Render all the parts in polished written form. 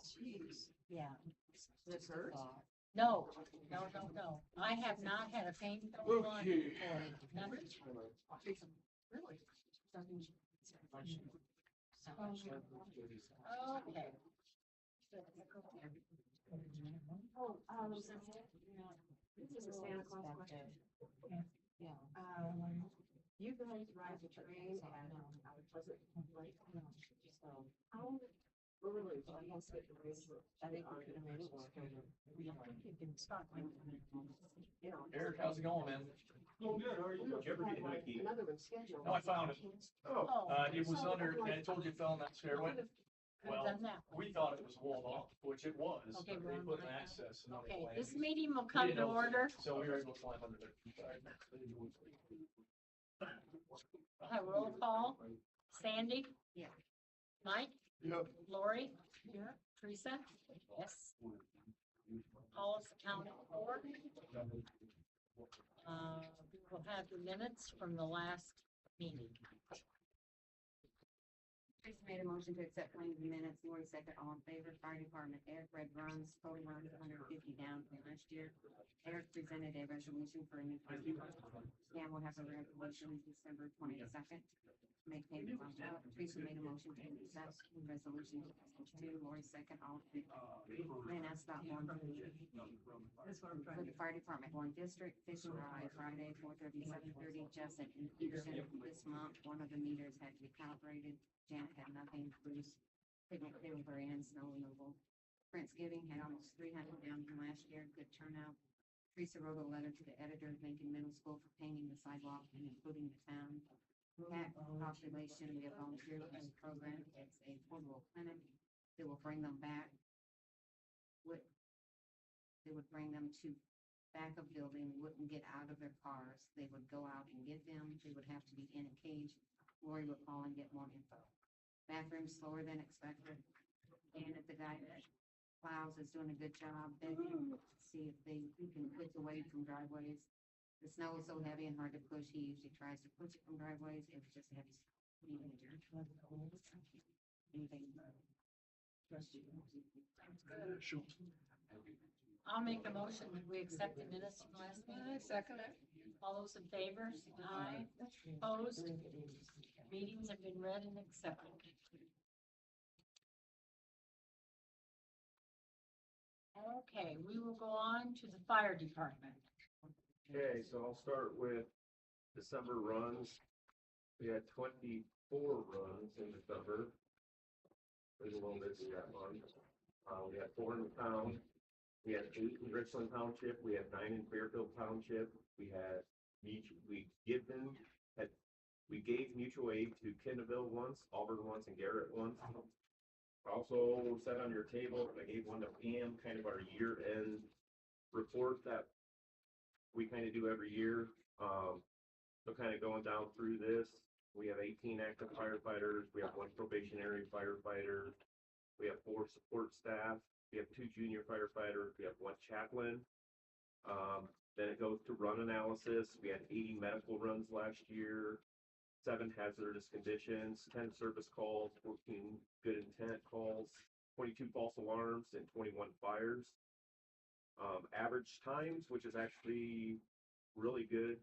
Jeez. Yeah. This hurts? No, no, no, no. I have not had a painful one Okay. before. None. Really? Okay. Oh, this is a Santa Claus question. Yeah. You guys ride the train and Pleasant Lake. So how early do you get the race? I think we could have made it work. You can start. You know. Eric, how's it going, man? Oh, good, how are you? Another one scheduled. No, I found it. Oh, It was under, I told you it fell in that stairway. Well, Done that. we thought it was walled off, which it was, Okay, but we're they on put an line now. access. and Okay, they this landed. meeting will We come didn't to know- order. So we were able to climb under there. Have roll call. Sandy? Yeah. Mike? yep. Lori? Here. Teresa? Yes. All is accounted for. We'll have the minutes from the last meeting. Teresa made a motion to accept claims and minutes. Lori second, all in favor. Fire department, Eric Red runs, total runs 150 down from last year. Eric presented a resolution for a new fire department. Stan will have a resolution December 22nd. Make payment on that. Teresa made a motion to accept the resolution 2. Lori second, all in favor. Then asked about one for the fire department, one district, fishing ride, Friday, 4:30, 7:30. Just at completion this month, one of the meters had to be calibrated. Janet had nothing. Bruce couldn't clear with her end, snow removal. Friendsgiving had almost 300 down from last year. Good turnout. Teresa wrote a letter to the editor of Lincoln Middle School for painting the sidewalk and including the town. Cat population, we have volunteered for this program. It's a portable clinic. They will bring them back. They would bring them to back of building, wouldn't get out of their cars. They would go out and get them. They would have to be in a cage. Lori would call and get more info. Bathroom slower than expected. And if the guy that plows is doing a good job, begging to see if they can click away from driveways. The snow is so heavy and hard to push. He usually tries to push it from driveways. It was just a heavy teenager. Anything. I'll make a motion that we accept the minutes from last meeting. Second it. All those in favor? Aye. Opposed? Meetings have been read and accepted. Okay, we will go on to the fire department. Okay, so I'll start with December runs. We had 24 runs in December. There's a little bit of that month. We had 4 in the town. We had 8 in Richland Township. We had 9 in Fairfield Township. We gave mutual aid to Kendallville once, Auburn once, and Garrett once. Also set on your table, I gave one to Pam, kind of our year-end report that we kind of do every year. So kind of going down through this, we have 18 active firefighters. We have 1 probationary firefighter. We have 4 support staff. We have 2 junior firefighters. We have 1 chaplain. Then it goes to run analysis. We had 80 medical runs last year, 7 hazardous conditions, 10 service calls, 14 good intent calls, 22 false alarms, and 21 fires. Average times, which is actually really good.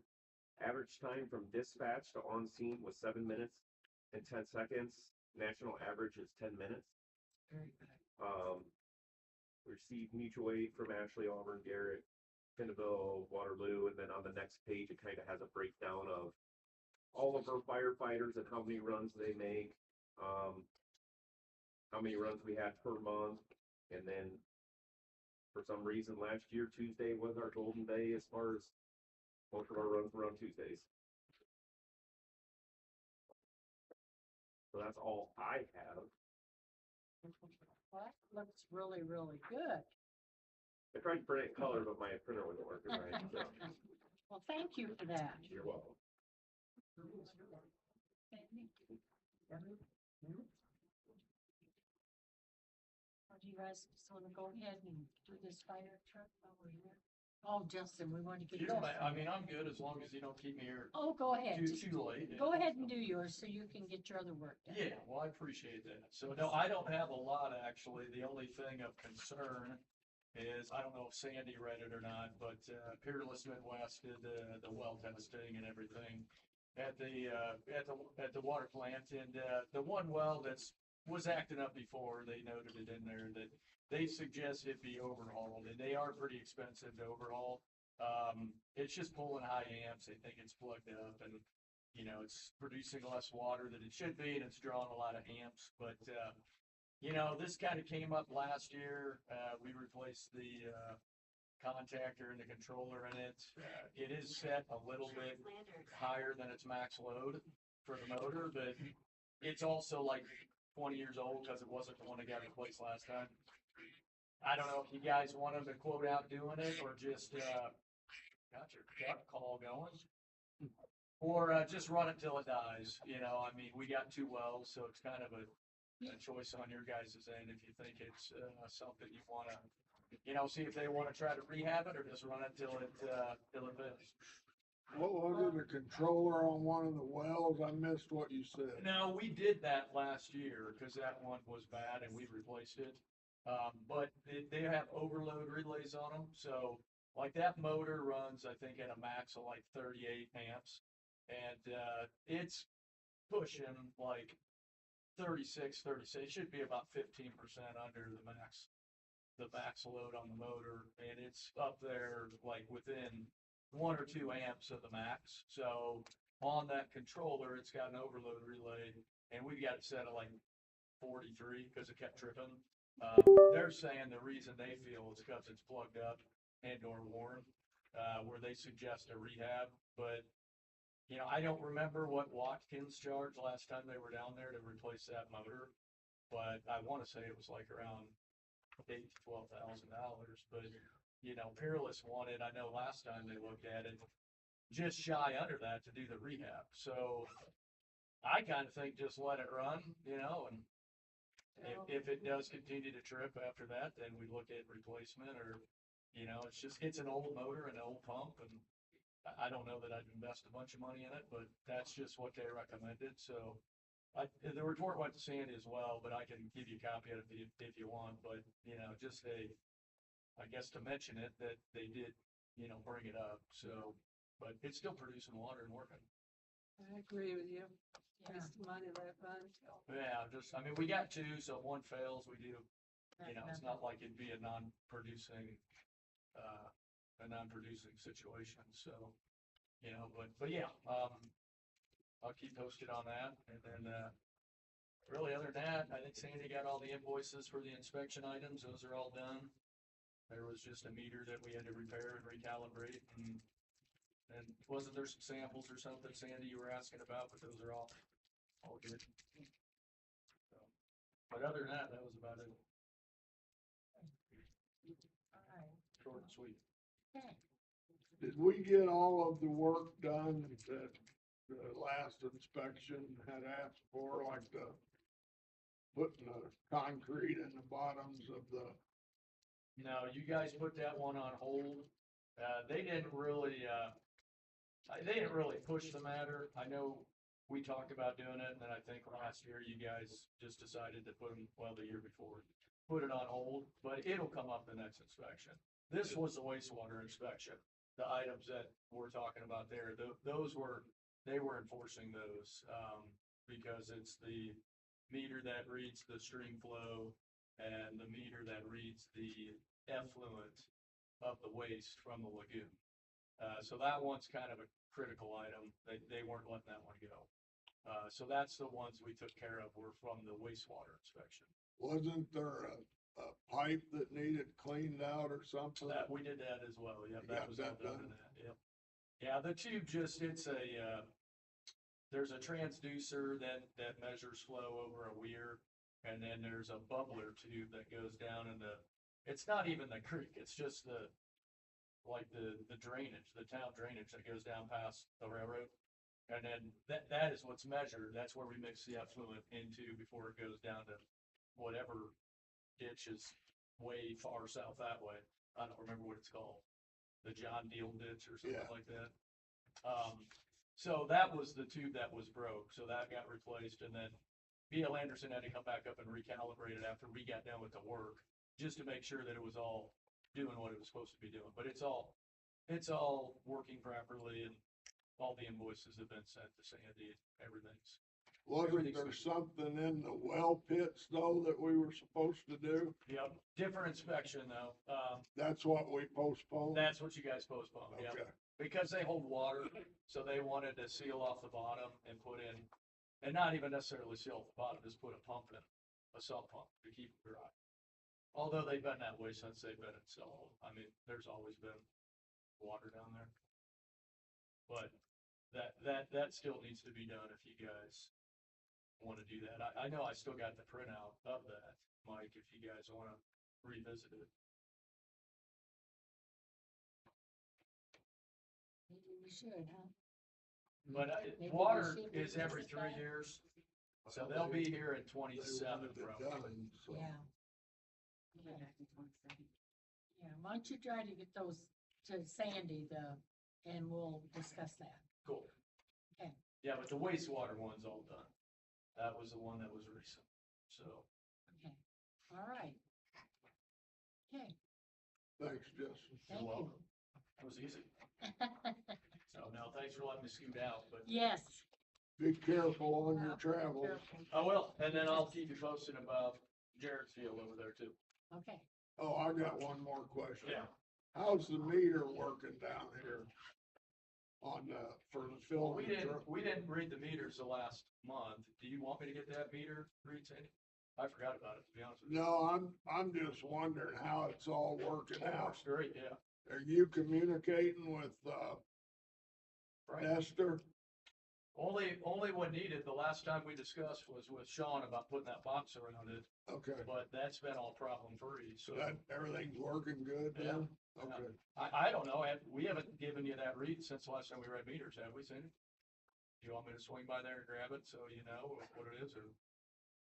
Average time from dispatch to on scene was 7 minutes and 10 seconds. National average is 10 minutes. Very good. Received mutual aid from Ashley, Auburn, Garrett, Kendallville, Waterloo, and then on the next page, it kind of has a breakdown of all of our firefighters and how many runs they make, how many runs we had per month, and then for some reason last year, Tuesday was our golden day as far as most of our runs were on Tuesdays. So that's all I have. That looks really, really good. I tried to print it in color, but my printer wasn't working right. So Well, thank you for that. you're welcome. Or do you guys just want to go ahead and do this fire truck over here? Oh, Justin, we want to get You don't, Justin. I mean, I'm good as long as you don't keep me here Oh, go ahead. too late. Go ahead and do yours so you can get your other work done. Yeah, well, I appreciate that. So no, I don't have a lot, actually. The only thing of concern is, I don't know if Sandy read it or not, but Peerless Midwest did the well testing and everything at the water plant, and the one well was acting up before, they noted it in there that they suggest it be overhauled, and they are pretty expensive to overhaul. It's just pulling high amps. They think it's plugged up, and it's producing less water than it should be, and it's drawing a lot of amps. But this kind of came up last year. We replaced the contactor and the controller in it. It is set a little bit higher than its max load for the motor, but it's also like 20 years old because it wasn't the one that got replaced last time. I don't know if you guys want them to quote out doing it or just got your duck call going, or just run it till it dies. I mean, we got 2 wells, so it's kind of a choice on your guys' end if you think it's something you want to, see if they want to try to rehab it or just run it till it finishes. What was it, a controller on one of the wells? I missed what you said. No, we did that last year because that one was bad and we replaced it. But they have overload relays on them. So like that motor runs, I think at a max of like 38 amps, and it's pushing like 36. It should be about 15% under the max load on the motor. And it's up there like within 1 or 2 amps of the max. So on that controller, it's got an overload relay, and we've got it set at like 43 because it kept tripping. They're saying the reason they feel is because it's plugged up and or worn, where they suggest a rehab. But I don't remember what Watkins charged last time they were down there to replace that motor, but I want to say it was like around $8,000 to $12,000. But Peerless wanted, I know last time they looked at it, just shy under that to do the rehab. So I kind of think just let it run, and if it does continue to trip after that, then we look at replacement, or it's an old motor, an old pump, and I don't know that I'd invest a bunch of money in it, but that's just what they recommended. So the report went to Sandy as well, but I can give you a copy of it if you want. But just I guess to mention it, that they did bring it up. So, but it's still producing water and working. I agree with you. Yeah. Waste of money, let it run. Yeah, I mean, we got 2, so if one fails, we do, it's not like it'd be a non-producing situation. So, but yeah, I'll keep posted on that. And then, really other than that, I think Sandy got all the invoices for the inspection items. Those are all done. There was just a meter that we had to repair and recalibrate, and wasn't there some samples or something, Sandy, you were asking about, but those are all good. So, but other than that, that was about it. All right. Short and sweet. Okay. Did we get all of the work done that the last inspection had asked for, like putting the concrete in the bottoms of the? No, you guys put that one on hold. They didn't really push the matter. I know we talked about doing it, and then I think last year you guys just decided to the year before, put it on hold, but it'll come up the next inspection. This was the wastewater inspection. The items that we're talking about there, they were enforcing those, because it's the meter that reads the stream flow and the meter that reads the effluent of the waste from the lagoon. So that one's kind of a critical item. They weren't letting that one go. So that's the ones we took care of, were from the wastewater inspection. Wasn't there a pipe that needed cleaned out or something? That, we did that as well. Yep, You that got was all that done in done? that. Yep. Yeah, the tube there's a transducer that measures flow over a weir, and then there's a bubbler tube that goes down it's not even the creek, it's just the drainage, the town drainage that goes down past the railroad. And then that is what's measured. That's where we mix the effluent into before it goes down to whatever ditch is way far south that way. I don't remember what it's called. the John Deal ditch or something Yeah. like that. So that was the tube that was broke, so that got replaced, and then B.L. Anderson had to come back up and recalibrate it after we got done with the work, just to make sure that it was all doing what it was supposed to be doing, but it's all working properly, and all the invoices have been sent to Sandy, everything's. Wasn't there something in the well pits though that we were supposed to do? Yep, different inspection though, That's what we postponed? that's what you guys postponed, yeah. Okay, Because they hold water, so they wanted to seal off the bottom and put in, and not even necessarily seal off the bottom, just put a pump in, a sump pump to keep it dry. Although they've been that way since they've been installed, I mean, there's always been water down there. But that still needs to be done if you guys wanna do that. I know I still got the printout of that, Mike, if you guys wanna revisit it. Maybe we should, huh? But Maybe we water should is every revisit 3 that. years, so they'll be here in they 27 wanted it probably. done, so. Yeah, Go back to 27. yeah. Why don't you try to get those to Sandy, and we'll discuss that. Cool. Okay. Yeah, but the wastewater one's all done. That was the one that was recent, so. Okay, all right. Okay, Thanks, Justin. thank You're you. welcome. That was easy. So now, thanks for letting me scoot out, but Yes. Be careful on your Yeah, travels. careful. I will, and then I'll keep you posted about Jared's field over there too. Okay, Oh, I got one more question. Yeah. How's the meter working down here? On the, for the Well, filling truck? we didn't read the meters the last month. Do you want me to get that meter read, Sandy? I forgot about it, to be honest with you. No, I'm just wondering how it's all working It out. works great, yeah. Are you communicating with, Right. Esther? Only when needed. The last time we discussed was with Sean about putting that box around it, Okay, but that's been all problem free, so so. that, everything's working good then? Okay, I don't know, we haven't given you that read since the last time we read meters, have we, Cindy? Do you want me to swing by there and grab it so you know what it is, or?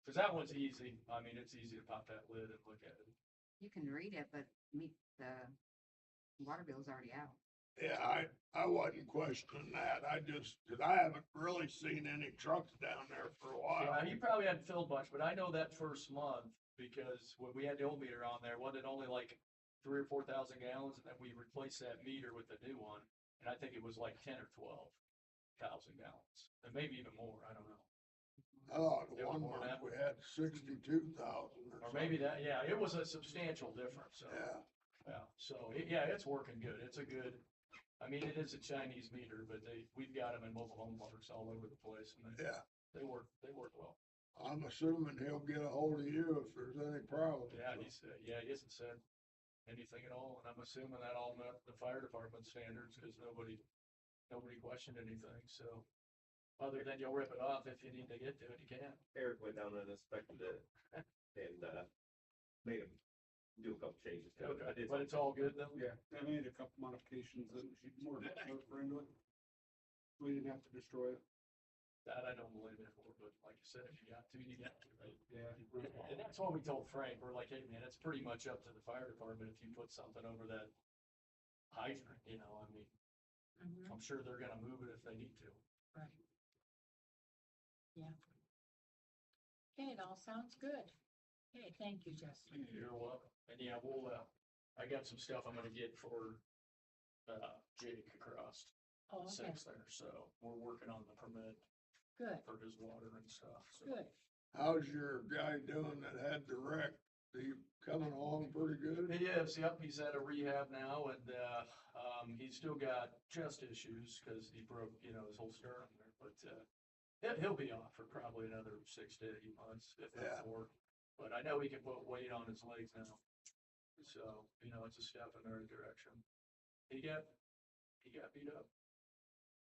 Cause that one's easy, I mean, it's easy to pop that lid and look at it. You can read it, but the water bill's already out. yeah, I wasn't questioning that. I just, cause I haven't really seen any trucks down there for a while. Yeah, you probably hadn't filled much, but I know that first month, because when we had the old meter on there, wasn't it only like 3,000 or 4,000 gallons, and then we replaced that meter with the new one, and I think it was like 10 or 12,000 gallons, and maybe even more, I don't know. Oh, the It was one more than month that. we had 62,000 Or maybe that, yeah, it was a substantial difference, so, Yeah, yeah, so, yeah, it's working good, it's a good, I mean, it is a Chinese meter, but we've got them in mobile home parks all over the place, and yeah. they work well. I'm assuming he'll get a hold of you if there's any problem. Yeah, he hasn't said anything at all, and I'm assuming that all met the fire department standards, cause nobody questioned anything, so. Other than you'll rip it off if you need to get to it, you can. Eric went down and inspected it and, made him do a couple changes to it. Okay, but it's all good though? Yeah, I made a couple modifications that she more for into it. We didn't have to destroy it. That I don't believe it for, but like you said, if you got to, you got to, right? Yeah. And that's what we told Frank, we're like, hey man, it's pretty much up to the fire department if you put something over that hydrant, you know, I mean, Mhm, I'm sure they're gonna move it if they need to. right. Yeah. Okay, it all sounds good. Okay, thank you, Justin. You're welcome. And yeah, I got some stuff I'm gonna get for, Jake across Oh, okay, six there, so we're working on the permit good, for his water and stuff, so. good. How's your guy doing that had the wreck? He coming along pretty good? He is, yep, he's at a rehab now and, he's still got chest issues because he broke, his whole sternum there, but, he'll be off for probably another 6 to 8 months, if Yeah. not more. But I know he can put weight on his legs now. So, it's a step in the right direction. He got beat up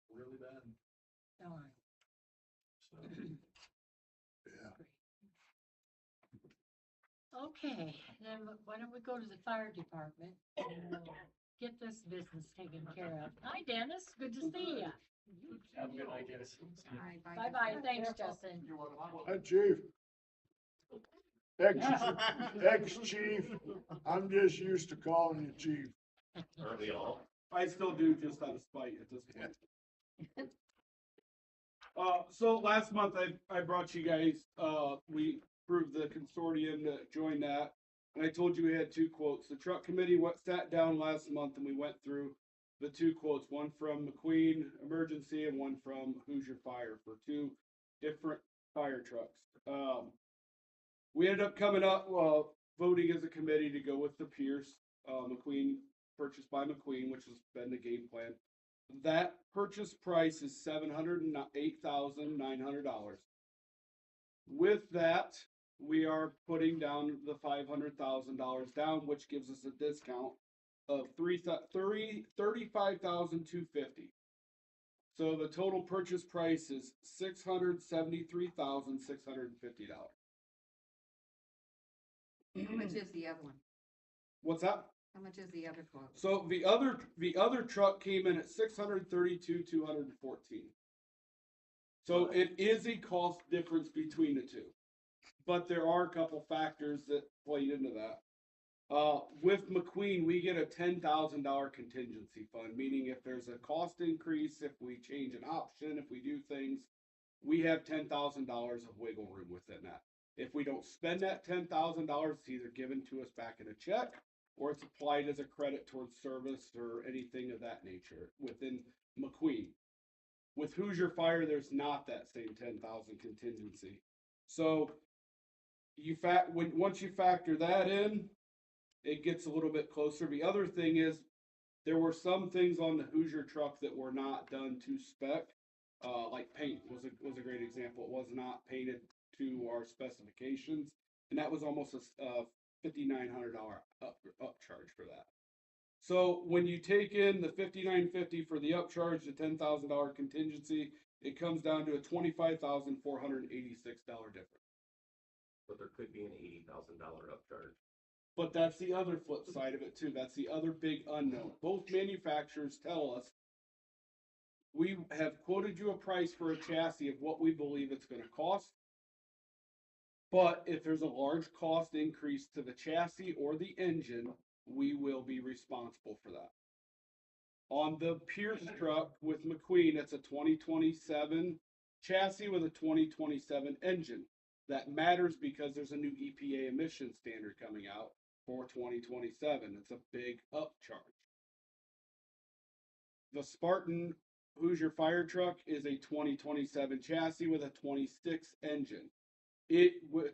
really bad, All right, so. Yeah. okay, then why don't we go to the fire department and we'll get this business taken care of. Hi, Dennis, good to see you. Have a good night, guys. Bye-bye, thanks, Justin. Hi, chief. Ex-chief. I'm just used to calling you chief. Aren't we all? I still do, just out of spite at this point. So last month I brought you guys, we approved the consortium to join that. And I told you we had two quotes. The truck committee sat down last month and we went through the two quotes, one from McQueen Emergency and one from Hoosier Fire for two different fire trucks. We ended up coming up, voting as a committee to go with the Pierce, McQueen, purchased by McQueen, which has been the game plan. That purchase price is $708,900. With that, we are putting down the $500,000 down, which gives us a discount of $35,250. So the total purchase price is $673,650. How much is the other one? What's that? How much is the other quote? So the other truck came in at $632,214. So it is a cost difference between the two, but there are a couple factors that played into that. With McQueen, we get a $10,000 contingency fund, meaning if there's a cost increase, if we change an option, if we do things, we have $10,000 of wiggle room within that. If we don't spend that $10,000, it's either given to us back in a check or it's applied as a credit towards service or anything of that nature within McQueen. With Hoosier Fire, there's not that same 10,000 contingency. So once you factor that in, it gets a little bit closer. The other thing is there were some things on the Hoosier truck that were not done to spec. Like paint was a great example. It was not painted to our specifications, and that was almost a $5,900 upcharge for that. So when you take in the $5,950 for the upcharge, the $10,000 contingency, it comes down to a $25,486 difference. But there could be an $80,000 upcharge. But that's the other flip side of it too. That's the other big unknown. Both manufacturers tell us we have quoted you a price for a chassis of what we believe it's going to cost. But if there's a large cost increase to the chassis or the engine, we will be responsible for that. On the Pierce truck with McQueen, it's a 2027 chassis with a 2027 engine. That matters because there's a new EPA emission standard coming out for 2027. It's a big upcharge. The Spartan Hoosier Fire Truck is a 2027 chassis with a 26 engine.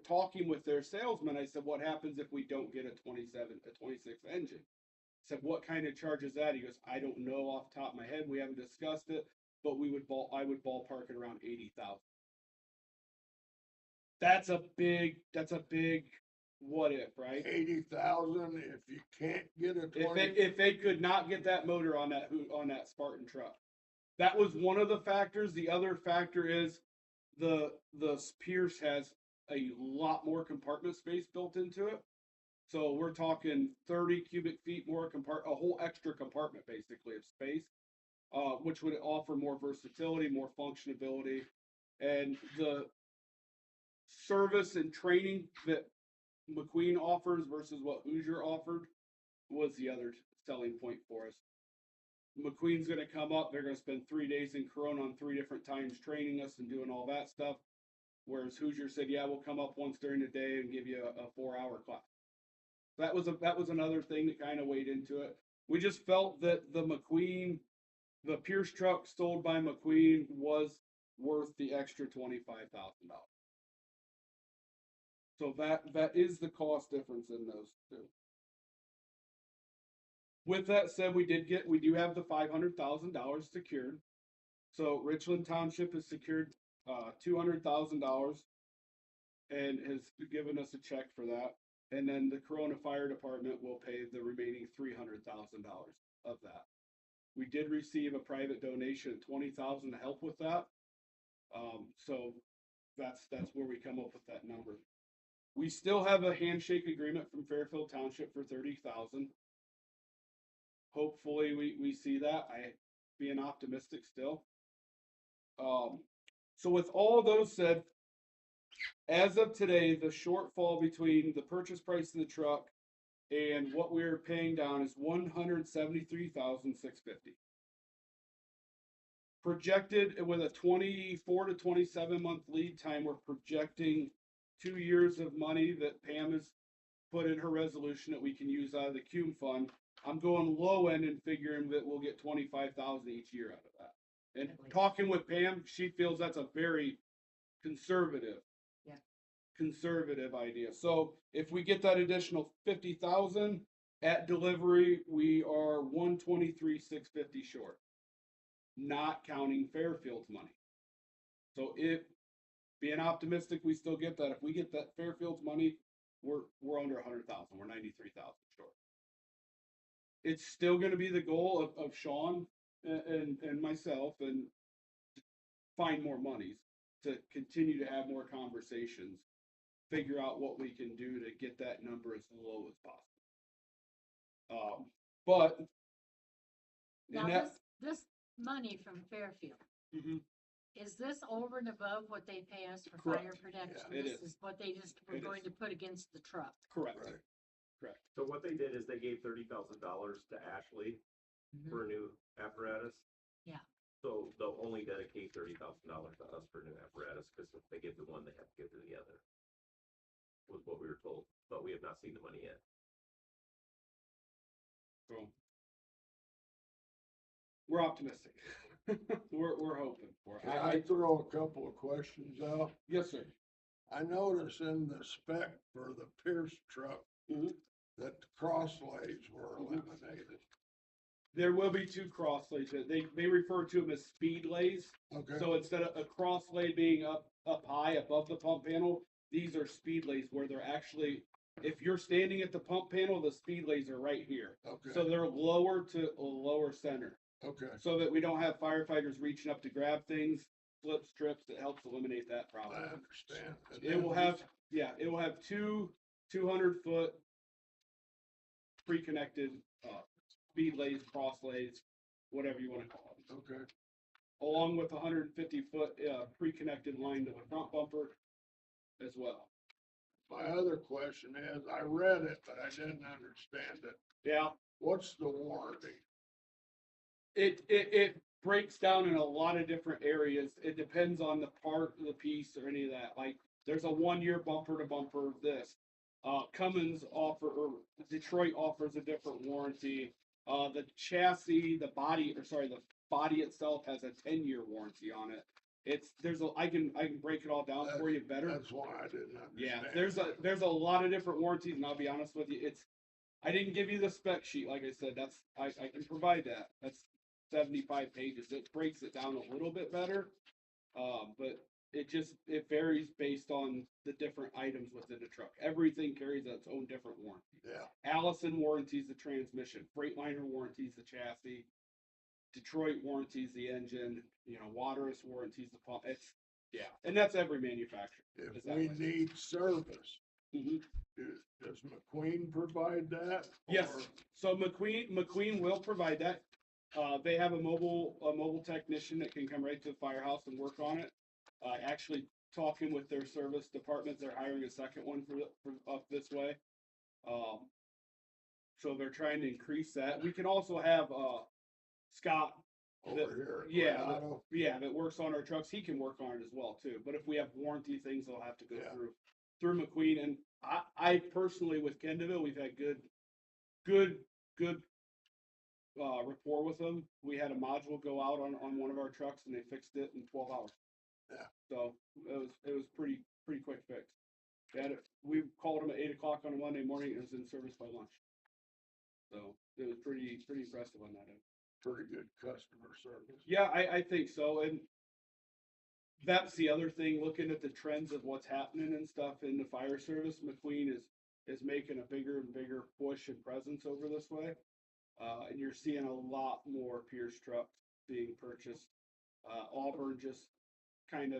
Talking with their salesman, I said, what happens if we don't get a 26 engine? I said, what kind of charge is that? He goes, I don't know off the top of my head. We haven't discussed it, but I would ballpark it around 80,000. That's a big what if, right? 80,000 if you can't get a 20. If they could not get that motor on that Spartan truck. That was one of the factors. The other factor is the Pierce has a lot more compartment space built into it. So we're talking 30 cubic feet more a whole extra compartment basically of space, which would offer more versatility, more functionality, and the service and training that McQueen offers versus what Hoosier offered was the other selling point for us. McQueen's going to come up. They're going to spend 3 days in Corona on 3 different times training us and doing all that stuff. Whereas Hoosier said, yeah, we'll come up once during the day and give you a 4-hour class. That was another thing that kind of weighed into it. We just felt that the Pierce truck sold by McQueen was worth the extra $25,000. So that is the cost difference in those two. With that said, we do have the $500,000 secured. So Richland Township has secured $200,000 and has given us a check for that. And then the Corona Fire Department will pay the remaining $300,000 of that. We did receive a private donation of $20,000 to help with that. So that's where we come up with that number. We still have a handshake agreement from Fairfield Township for $30,000. Hopefully we see that. I being optimistic still. So with all those said, as of today, the shortfall between the purchase price of the truck And what we're paying down is $173,650. Projected with a 24 to 27 month lead time, we're projecting 2 years of money that Pam has put in her resolution that we can use out of the CUME fund. I'm going low end and figuring that we'll get 25,000 each year out of that. And talking with Pam, she feels that's a very conservative. Yeah. Conservative idea. So if we get that additional 50,000 at delivery, we are 123,650 short, not counting Fairfield's money. So if being optimistic, we still get that. If we get that Fairfield's money, we're under 100,000. We're 93,000 short. It's still going to be the goal of Sean and myself and find more monies to continue to have more conversations, figure out what we can do to get that number as low as possible. But Now, and that, this money from Fairfield, Mhm. is this over and above what they pay us for Correct. fire protection? Yeah, it This is. what they just were It going is. to put against the truck. correct. Right. Correct. So what they did is they gave $30,000 to Ashley for a new apparatus. Yeah. So they'll only dedicate $30,000 to us for new apparatus, because if they give the one, they have to give to the other. Was what we were told, but we have not seen the money yet. So we're optimistic. we're hoping for it. Can I throw a couple of questions out? Yes, sir. I noticed in the spec for the Pierce truck Mhm. that the cross lays were Mhm. eliminated. There will be two cross lays. They refer to them as speed lays. Okay, So instead of a cross lay being up high above the pump panel, these are speed lays where they're actually, if you're standing at the pump panel, the speed lays are right here. So okay, they're lower to a lower center, okay. so that we don't have firefighters reaching up to grab things, slips, trips. It helps eliminate that I problem. understand. And It will then have, yeah, it will have two 200-foot pre-connected speed lays, cross lays, whatever you want to call them, Okay, along with a 150-foot pre-connected line to the front bumper as well. my other question is, I read it, but I didn't understand it. Yeah, What's the warranty? it breaks down in a lot of different areas. It depends on the part of the piece or any of that. Like, there's a 1-year bumper to bumper of this. Cummins or Detroit offers a different warranty. The chassis, the body itself has a 10-year warranty on it. I can break it all down for you better. That's why I didn't Yeah, understand. there's a lot of different warranties, and I'll be honest with you, I didn't give you the spec sheet, like I said, I can provide that. That's 75 pages. It breaks it down a little bit better. But it varies based on the different items within the truck. Everything carries its own different warranty. Yeah, Allison warranties the transmission, Freightliner warranties the chassis, Detroit warranties the engine, Waterous warranties the pump. And that's every manufacturer. if Is that we way? need service, Mhm. does McQueen provide that? Yes, Or- so McQueen will provide that. They have a mobile technician that can come right to the firehouse and work on it. Actually talking with their service department, they're hiring a second one for up this way. So they're trying to increase that. We can also have, Scott, Over here. at yeah, Colorado? that works on our trucks. He can work on it as well too. But if we have warranty things, they'll have to go Yeah. through McQueen. And I personally with Kendallville, we've had good rapport with them. We had a module go out on one of our trucks and they fixed it in 12 hours. Yeah. So it was pretty quick fix. We called them at 8 o'clock on a Monday morning and it was in service by lunch. So it was pretty impressive on that end. Pretty good customer service. Yeah, I think so. And that's the other thing, looking at the trends of what's happening and stuff in the fire service, McQueen is making a bigger and bigger push and presence over this way. And you're seeing a lot more Pierce trucks being purchased. Auburn just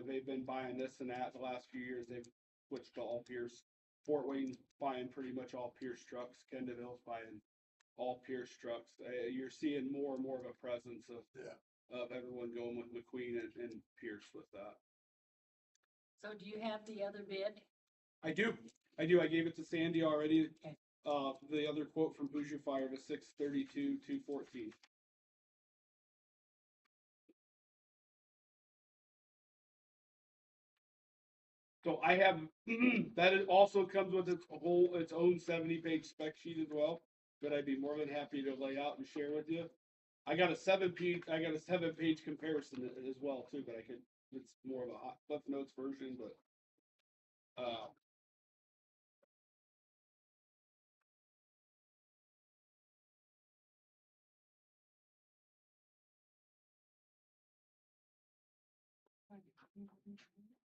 they've been buying this and that the last few years. They've switched to all Pierce. Fort Wayne's buying pretty much all Pierce trucks. Kendallville's buying all Pierce trucks. You're seeing more and more of a presence of everyone going with McQueen and Pierce with that. So do you have the other bid? I do. I gave it to Sandy already. Okay. The other quote from Hoosier Fire was 632, 214. So I have, also comes with its own 70-page spec sheet as well, that I'd be more than happy to lay out and share with you. I got a 7-page comparison as well too, but it's more of a hot Cliff Notes version, but,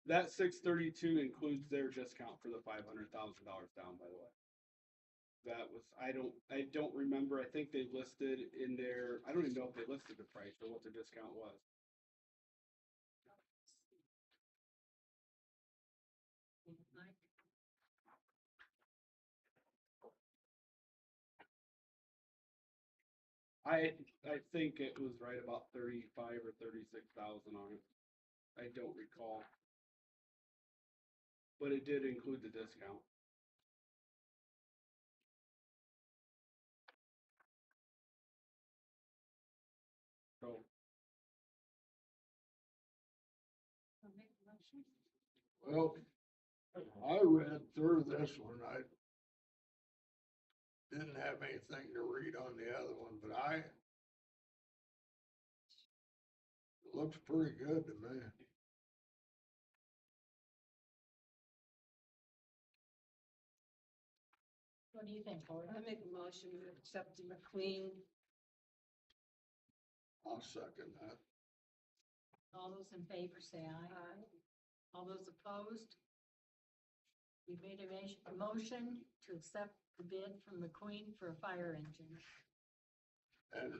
that 632 includes their discount for the $500,000 down, by the way. That was, I don't remember, I think they listed in their, I don't even know if they listed the price or what the discount was. I think it was right about 35 or 36,000 on it. I don't recall. But it did include the discount. So, Well, I read through this one, I didn't have anything to read on the other one, but it looks pretty good to me. What do you think, Howard? I make a motion to accept the McQueen. I'll second that. All those in favor say aye. All those opposed? We made a motion to accept the bid from McQueen for a fire engine. And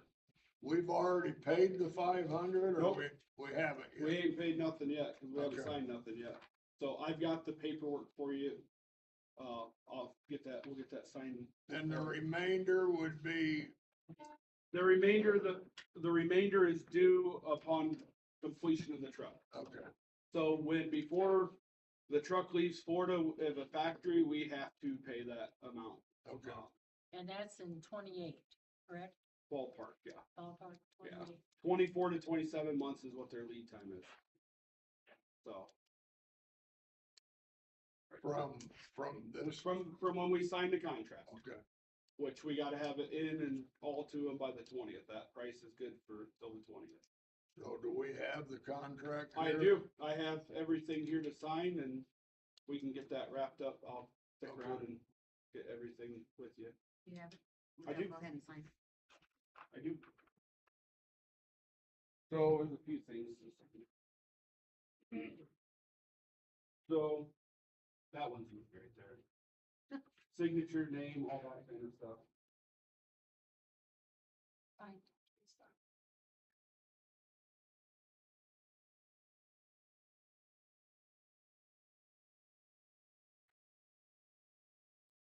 we've already paid the 500, or Nope. we haven't we yet? ain't paid nothing yet, cause we haven't Okay. signed nothing yet. So I've got the paperwork for you. We'll get that signed. And the remainder would be, The remainder is due upon completion of the truck. okay, So before the truck leaves Florida as a factory, we have to pay that amount. okay. And that's in 28, correct? Ballpark, yeah. Ballpark, Yeah. 28. 24 to 27 months is what their lead time is. So. From this, From when we signed the contract, okay, which we gotta have it in and all to them by the 20th. That price is good for till the 20th. so do we have the contract I here? do. I have everything here to sign and we can get that wrapped up. I'll stick around and get everything with you. You have it? I do. Go ahead and sign. I do. So there's a few things. So that one's right there. Signature, name, all that kind of stuff. Fine.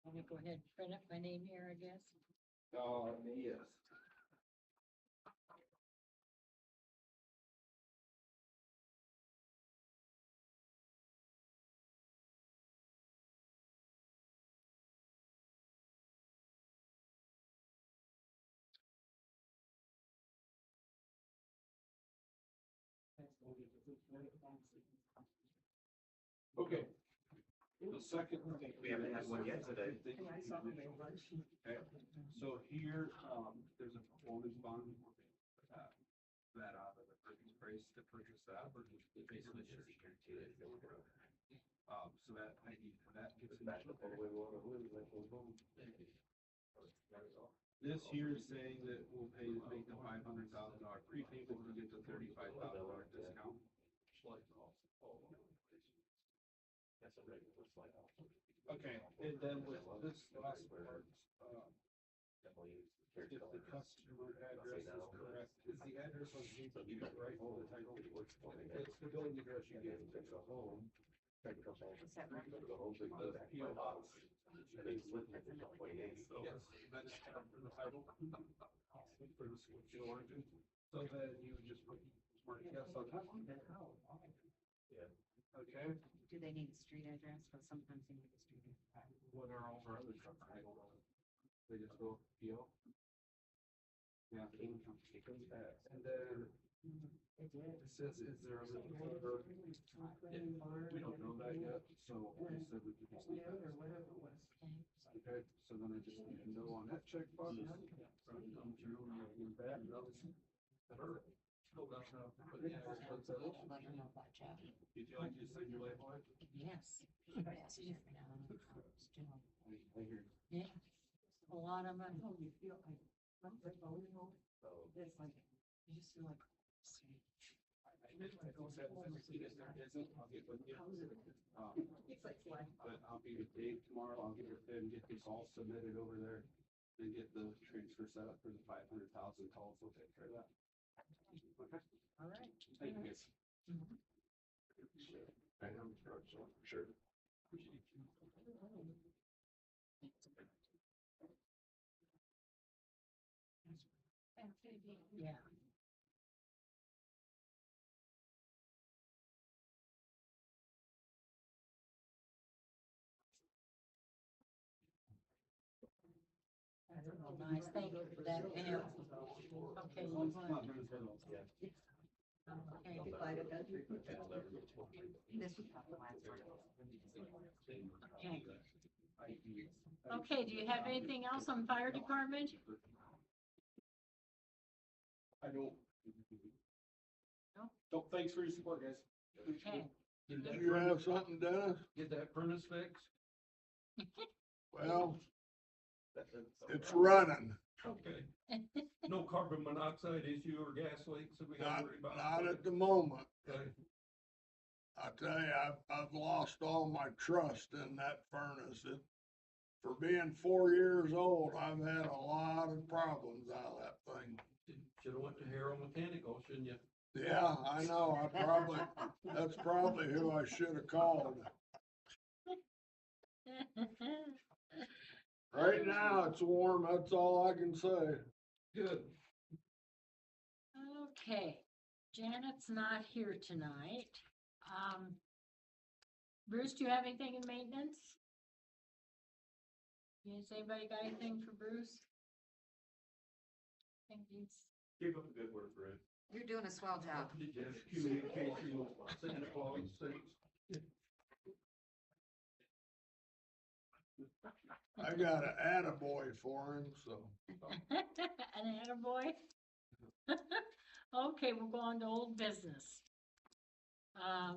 Let me go ahead and print up my name here, I guess. Yes. Okay. The second. We haven't had one yet today. I saw the mail lunch. Okay, so here, there's a performance bond, that out of the purchase price to purchase that, or just basically just guarantee it. So that I need, that gets. This here is saying that we'll make the $500,000 prepayment to get the $35,000 discount. Okay, and then with this last part, if the customer address is correct, is the address on the right for the title? It's the building address you gave to the home. Is that right? PO box. Yes, that is for the title. For the switch to origin. So then you would just put smart yes on that one. Okay, Do they need a street address? Because sometimes they need a street address. what are all our other truck titles? They just go PO. Yeah, it comes back, and then it says, is there a lien holder? We don't know that yet, so they said we could just leave that. Okay, so then I just need to know on that checkbox. Come through and everything back, and I'll just. Hold on, but yeah, it's what's that? Let her know about Jeff. Did you like to sign your life away? Yes. I hear. Yeah. A lot of them. Oh, you feel like, I'm like, oh, you know, it's like, you just feel like. I'll get with you. It's like, like, But I'll be with Dave tomorrow, I'll get with him, get this all submitted over there, and get the transfer set up for the 500,000 calls, we'll take care of that. Okay, All right. thank you guys. I know, sure. Yeah. Nice, thank you for that, Pam. Okay, you want, okay, This was not the last one. okay. Okay, do you have anything else on fire department? I don't. No? Don't, thanks for your support, guys. Okay, You have something, Dennis? Get that furnace fixed? Well, it's running, Okay. No carbon monoxide issue or gas leaks that we gotta not, worry about? not at the moment. Okay. I tell you, I've lost all my trust in that furnace. For being 4 years old, I've had a lot of problems out of that thing. Should've went to Harrow Mechanical, shouldn't you? Yeah, I know, that's probably who I should have called. Right now, it's warm, that's all I can say. Good. okay, Janet's not here tonight. Bruce, do you have anything in maintenance? Has anybody got anything for Bruce? Think he's, Keep up the good work, Brad. You're doing a swell job. Did you have communication with Santa Claus things? I got an attaboy for him, so. an attaboy? Okay, we'll go on to old business.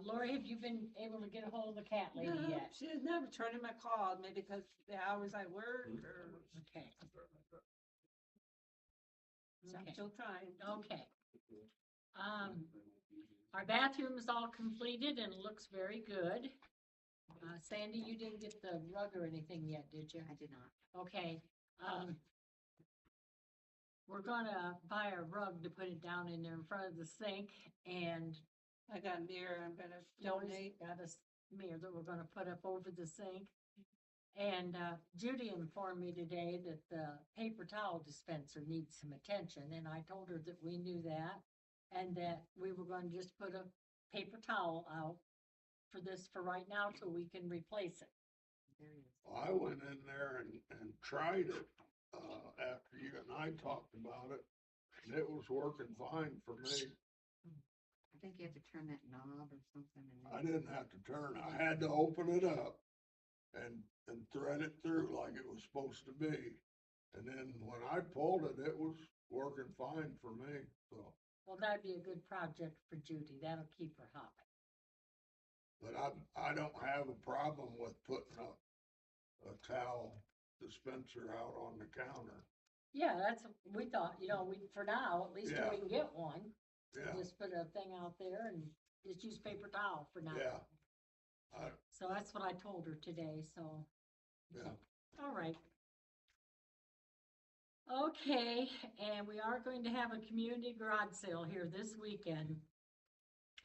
Lori, have you been able to get a hold of the cat lady no, yet? she's never returning my call, maybe because the hours I work or. Okay, I'm Okay. still trying. okay. Our bathroom is all completed and looks very good. Sandy, you didn't get the rug or anything yet, did you? I did not. Okay, we're gonna buy a rug to put it down in there in front of the sink, and I got a mirror, I'm gonna Lori's donate. got a mirror that we're gonna put up over the sink. And Judy informed me today that the paper towel dispenser needs some attention, and I told her that we knew that, and that we were gonna just put a paper towel out for this for right now till we can replace it. There he is. I went in there and tried it, after you and I talked about it, and it was working fine for me. I think you have to turn that knob or something. And I didn't have to turn, I had to open it up and thread it through like it was supposed to be. And then when I pulled it, it was working fine for me, so. Well, that'd be a good project for Judy, that'll keep her hopping. But I don't have a problem with putting a towel dispenser out on the counter. Yeah, that's, we thought, for now, at least till we Yeah. can get one, Yeah, just put a thing out there and just use paper towel for now. yeah. So that's what I told her today, so. Yeah. All right. Okay, and we are going to have a community garage sale here this weekend.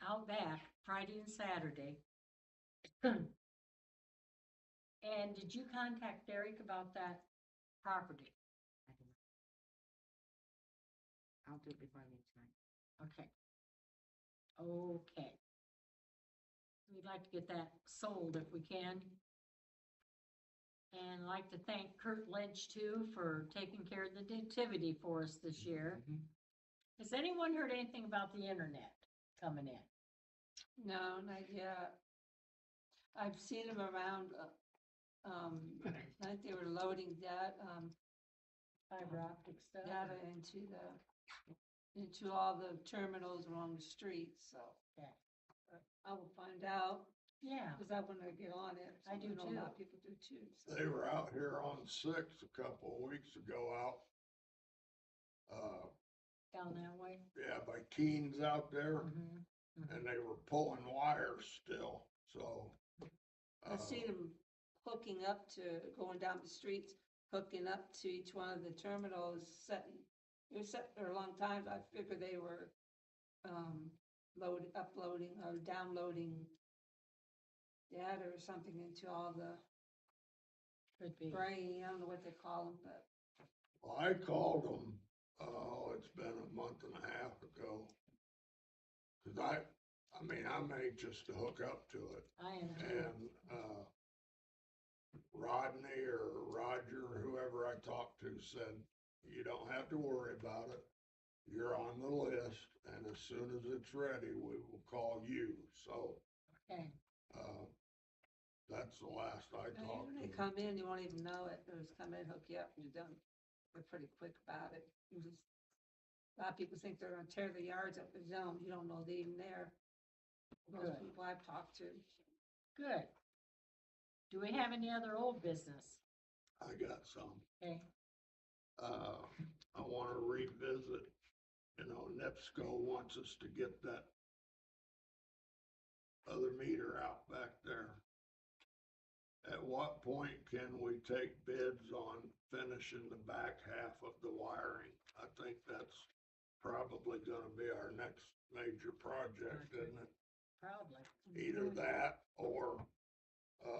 Out back, Friday and Saturday. And did you contact Derek about that property? I did not. I'll do it before I leave tonight. Okay. Okay. We'd like to get that sold if we can. And I'd like to thank Kurt Lynch too for taking care of the nativity for us this year. Has anyone heard anything about the internet coming in? No, not yet. I've seen them around, like they were loading that, Fiber optic stuff? data into all the terminals along the streets, so. Okay. I will find out, Yeah, cause I wanna get on it. I do know a too. lot of people do too, so. They were out here on Sixth a couple of weeks ago out. down that way. Yeah, by Keen's out there, Mhm. and they were pulling wires still, so. I see them hooking up to, going down the streets, hooking up to each one of the terminals, it was set for a long time, I figured they were, uploading or downloading data or something into all the Could be. brain, I don't know what they call them, but Well, I called them, oh, it's been a month and a half ago. Cause I mean, I'm anxious to hook up to it, I am too. and, Rodney or Roger, or whoever I talked to said, you don't have to worry about it. You're on the list, and as soon as it's ready, we will call you, so, Okay, that's the last I talked when to they them. come in, you won't even know it, they just come in, hook you up, and you're done. They're pretty quick about it. A lot of people think they're gonna tear the yards up, but no, you don't know they're even there. Most Good. people I've talked to. good. Do we have any other old business? I got some. Okay, I wanna revisit, NIPSCO wants us to get that other meter out back there. At what point can we take bids on finishing the back half of the wiring? I think that's probably gonna be our next major project, isn't it? probably. Either that or, They're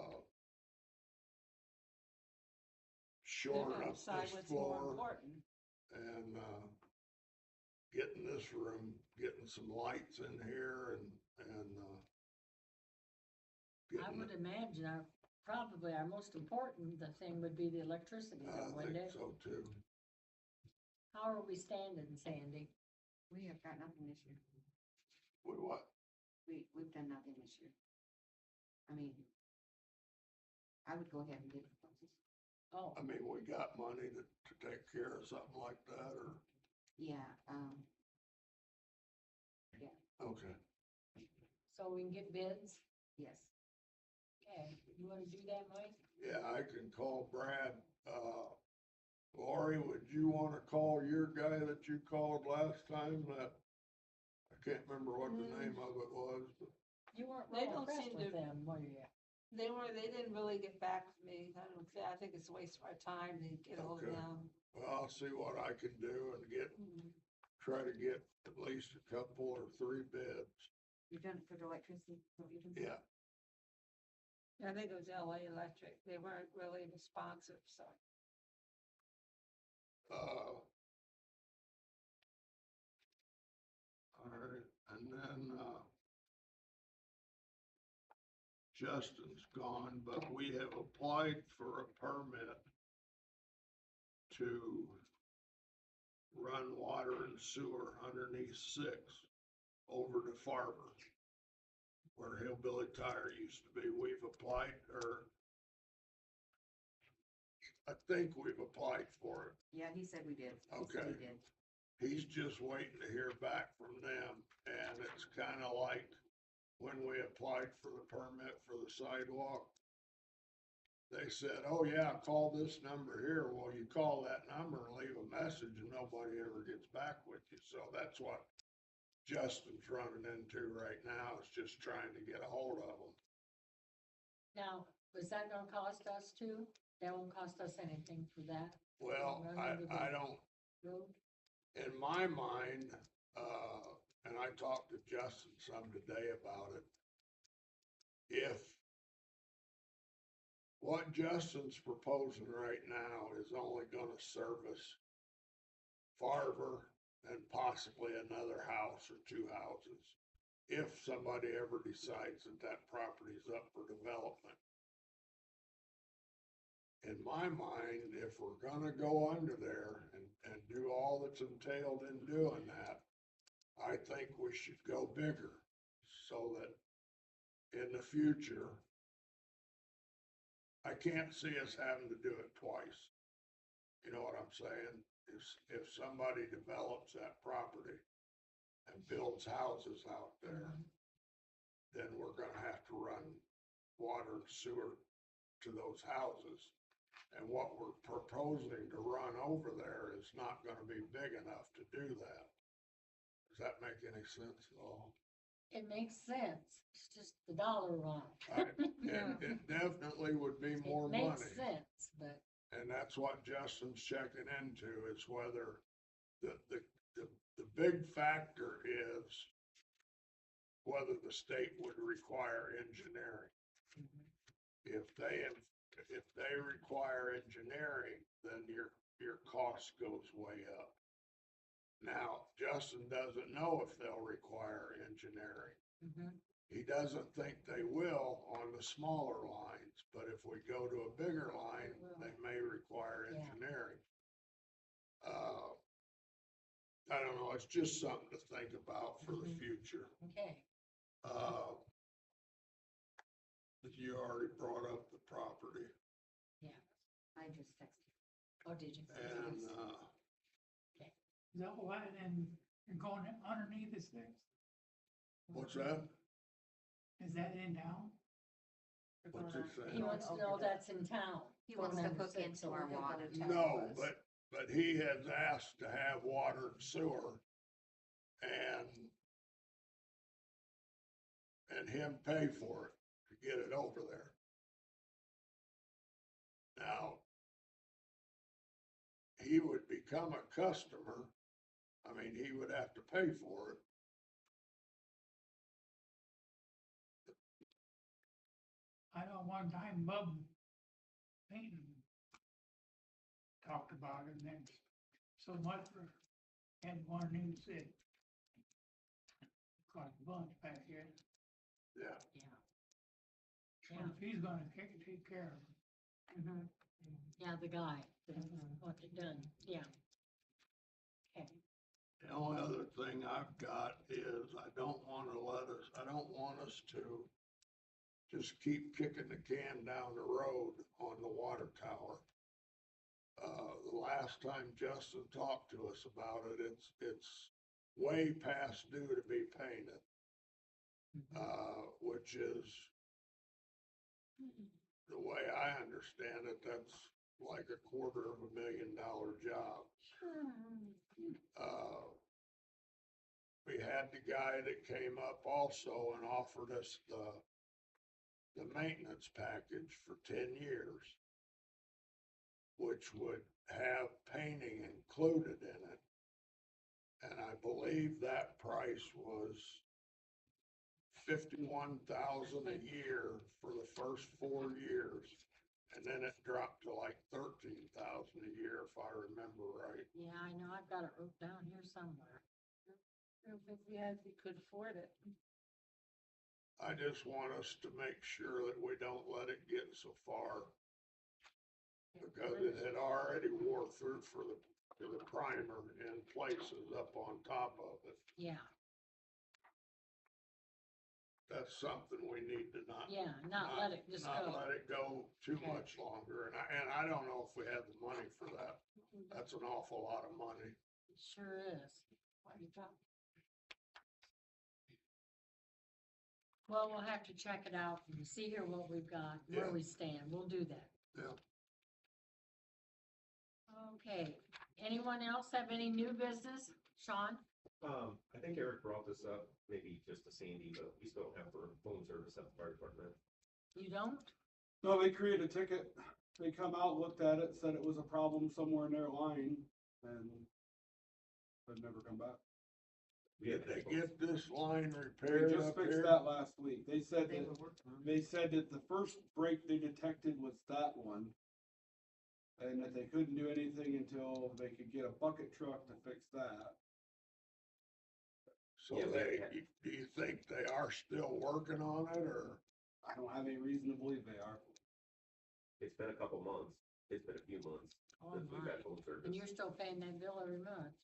shoring gonna up decide this what's more floor important. and, getting this room, getting some lights in here and, I getting would it. imagine probably our most important, the thing would be the electricity, I though, wouldn't think it? so too. How are we standing, Sandy? We have got nothing this year. We what? We've done nothing this year. I mean, I would go ahead and get proposals. Oh, I mean, we got money to take care of something like that, or, Yeah, okay. so we can get bids? yes. Okay, you wanna do that, Mike? Yeah, I can call Brad. Lori, would you wanna call your guy that you called last time that, I can't remember what the name of it was, but You weren't They real don't impressed seem with to- them, were you? They didn't really get back to me. I think it's a waste of our time to get ahold of Okay. them. well, I'll see what I can do and try to get at least a couple or 3 bids. You've done it for the electricity? Is that what you've done? Yeah, I think it was LA Electric. They weren't really responsive, so. all right, and then, Justin's gone, but we have applied for a permit to run water and sewer underneath 6 over to Farber, where Hillbilly Tire used to be. We've applied, or I think we've applied for it. Yeah, he said we did. He said Okay. he did. He's just waiting to hear back from them, and it's kinda like when we applied for the permit for the sidewalk. They said, oh yeah, call this number here. Well, you call that number and leave a message and nobody ever gets back with you. So that's what Justin's running into right now, is just trying to get a hold of them. Now, was that gonna cost us too? That won't cost us anything for that Well, Run I under the- don't, road? in my mind, and I talked to Justin some today about it. If what Justin's proposing right now is only gonna service Farver and possibly another house or 2 houses, if somebody ever decides that that property is up for development. in my mind, if we're gonna go under there and do all that's entailed in doing that, I think we should go bigger so that in the future, I can't see us having to do it twice. You know what I'm saying? If somebody develops that property and builds houses out there, then we're gonna have to run water and sewer to those houses. And what we're proposing to run over there is not gonna be big enough to do that. Does that make any sense at all? It makes sense. It's just the dollar amount. It definitely would be more It money. makes sense, but And that's what Justin's checking into, is whether the big factor is whether the state would require engineering. If they require engineering, then your cost goes way up. Now, Justin doesn't know if they'll require engineering. He doesn't think they will on the smaller lines, but if we go to a bigger line, they may require Yeah. engineering. I don't know, it's just something to think about for the future. okay. You already brought up the property I just texted. Oh, did you? and, Is that why then you're going underneath this thing? what's that? Is that in town? What's it He saying? wants to know that's in town. He wants to Number hook 6, into so our we'll water. go to No, town. but he has asked to have water and sewer and him pay for it to get it over there. Now, he would become a customer. I mean, he would have to pay for it. I know one time Bub Payton talked about it, and then so much for had one new said. Cost a bunch back here, Yeah. so if he's gonna take care of it. Yeah, the guy that wants it done, yeah. Okay, The only other thing I've got is I don't want us to just keep kicking the can down the road on the water tower. The last time Justin talked to us about it, it's way past due to be painted. Which is, the way I understand it, that's like $250,000 job. We had the guy that came up also and offered us the maintenance package for 10 years, which would have painting included in it. And I believe that price was $51,000 a year for the first 4 years. And then it dropped to like $13,000 a year, if I remember right. yeah, I know, I've got it wrote down here somewhere. I don't think we had, we could afford it. I just want us to make sure that we don't let it get so far. Because it had already wore through for the primer in places up on top of it. Yeah, That's something we need to not. yeah, not let it just Not go. let it go too Okay. much longer, and I don't know if we have the money for that. That's an awful lot of money. It sure is. What you got? Well, we'll have to check it out and see here what we've got, where Yeah. we stand. We'll do that. Yeah. Okay, anyone else have any new business? Sean? I think Eric brought this up, maybe just to Sandy, but we still don't have phone service at the fire department. You don't? No, they created a ticket. They come out, looked at it, said it was a problem somewhere in their line, and they've never come back. We Did have they headphones. get this line They repaired just up fixed here? that last week. They said They that, were working on it. they said that the first break they detected was that one. And that they couldn't do anything until they could get a bucket truck to fix that. So Yeah, do you think they are still working on it, or? I don't have any reason to believe they are. It's been a couple months. It's been a few months Oh, since we've my. had home service. And you're still paying that bill every month.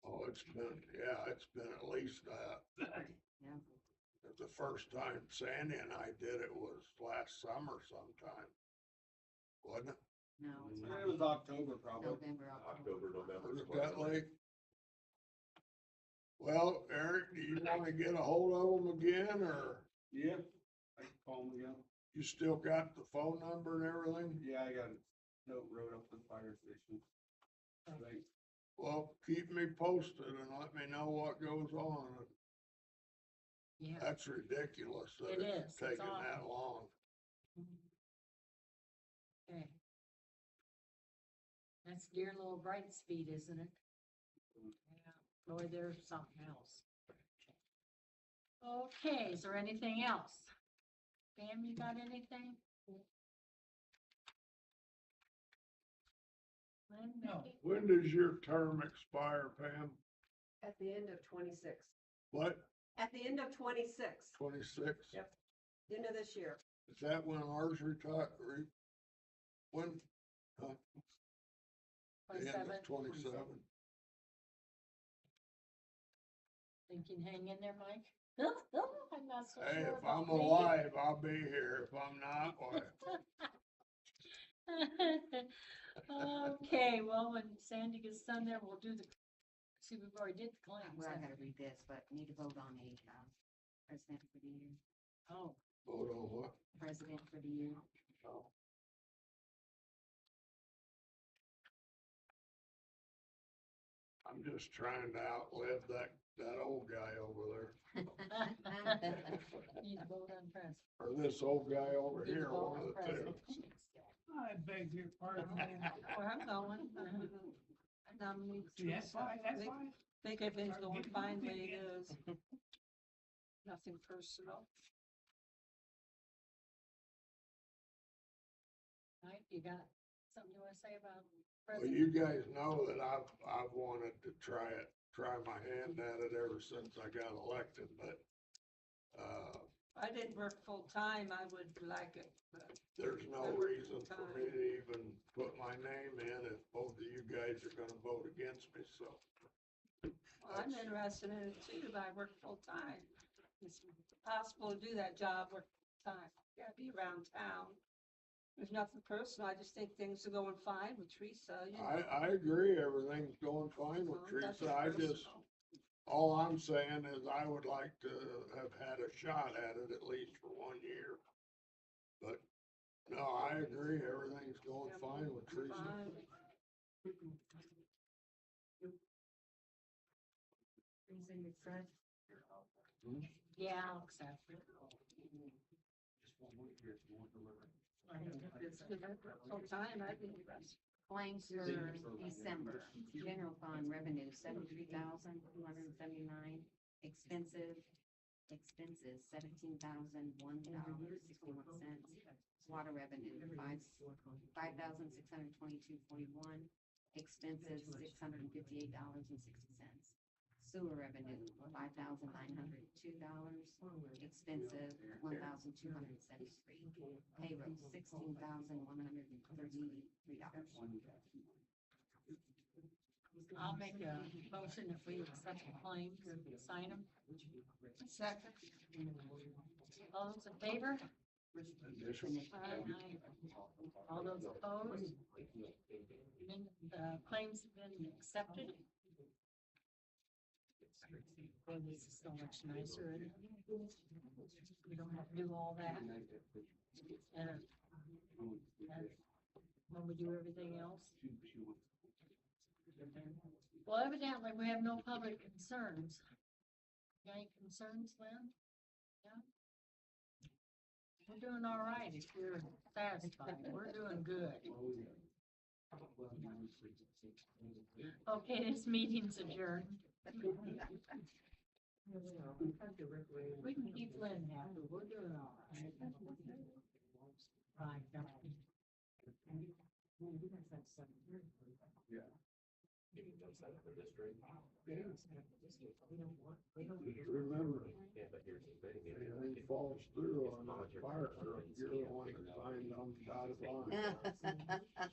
Oh, it's been, yeah, it's been at least that. Yeah. The first time Sandy and I did it was last summer sometime. Wasn't it? No, it's It was October probably. November, October, November. Was it that late? Well, Eric, do you wanna get a hold of them again, or Yeah, I can call them again. you still got the phone number and everything? Yeah, I got a note wrote up to the fire station. Right. Well, keep me posted and let me know what goes on. Yeah. That's ridiculous that It it's is. It's taking awful. that long. Okay. That's dear little Brightspeed, isn't it? Yeah. Boy, there's something else. Okay, is there anything else? Pam, you got anything? Lynn, No. maybe? When does your term expire, Pam? At the end of 26. What, At the end of 26, 26? Yep. end of this year. Is that when ours retire, when? Huh? The end 27? of 27? Think you can hang in there, Mike? I'm not so Hey, sure if I'm about me. alive, I'll be here. If I'm not, why? Okay, well, when Sandy gets done there, we'll do the, see, we've already did the claims. well, I haven't gotta read this, but need to vote on a, president for the year, we? Oh, Vote on what? president for the year. I'm just trying to outlive that old guy over there. need to vote on president. Or this old guy over Need to here, vote one on of the two. president. I beg your pardon. Where I'm going. I nominate That's Teresa. fine, that's fine. Think everything's going fine the way it is. Nothing personal. Mike, you got something you wanna say about Well, president? you guys know that I've wanted to try my hand at it ever since I got elected, but, I didn't work full-time, I would like it, but there's no reason for me to even put my name in if both of you guys are gonna vote against me, so. well, I'm interested in it too, but I work full-time. It's possible to do that job, work full-time, gotta be around town. There's nothing personal, I just think things are going fine with Teresa, you know. I agree, everything's going fine with Well, nothing Teresa, I just, personal. all I'm saying is I would like to have had a shot at it at least for 1 year. But, no, I agree, everything's going Yeah, fine with Teresa. fine. Teresa, your friend? Yeah, I'll accept it. Full-time, I'd be interested. Claims for December, general fund revenue, 73,279, expenses, $17,001.61. Water revenue, 5,622.41, expenses, $658.60. Sewer revenue, $5,902, expensive, $1,273. Payroll, $16,133. I'll make a motion if we accept the claims and sign them. Second. All those in favor? Addition. Aye. All those opposed? Claims have been accepted. Boy, this is so much nicer. Isn't it? We don't have to do all that. And when we do everything else. Well, evidently, we have no public concerns. Got any concerns, Lynn? Yeah? We're doing all right if you're satisfied. We're doing good. Okay, this meeting's adjourned. We can keep Lynn happy. We're doing all right. Right. Yeah. Getting those out of the district. Remember, Yeah, but here's the thing. anything falls through on that fire truck, you're the one that signed on the dotted line.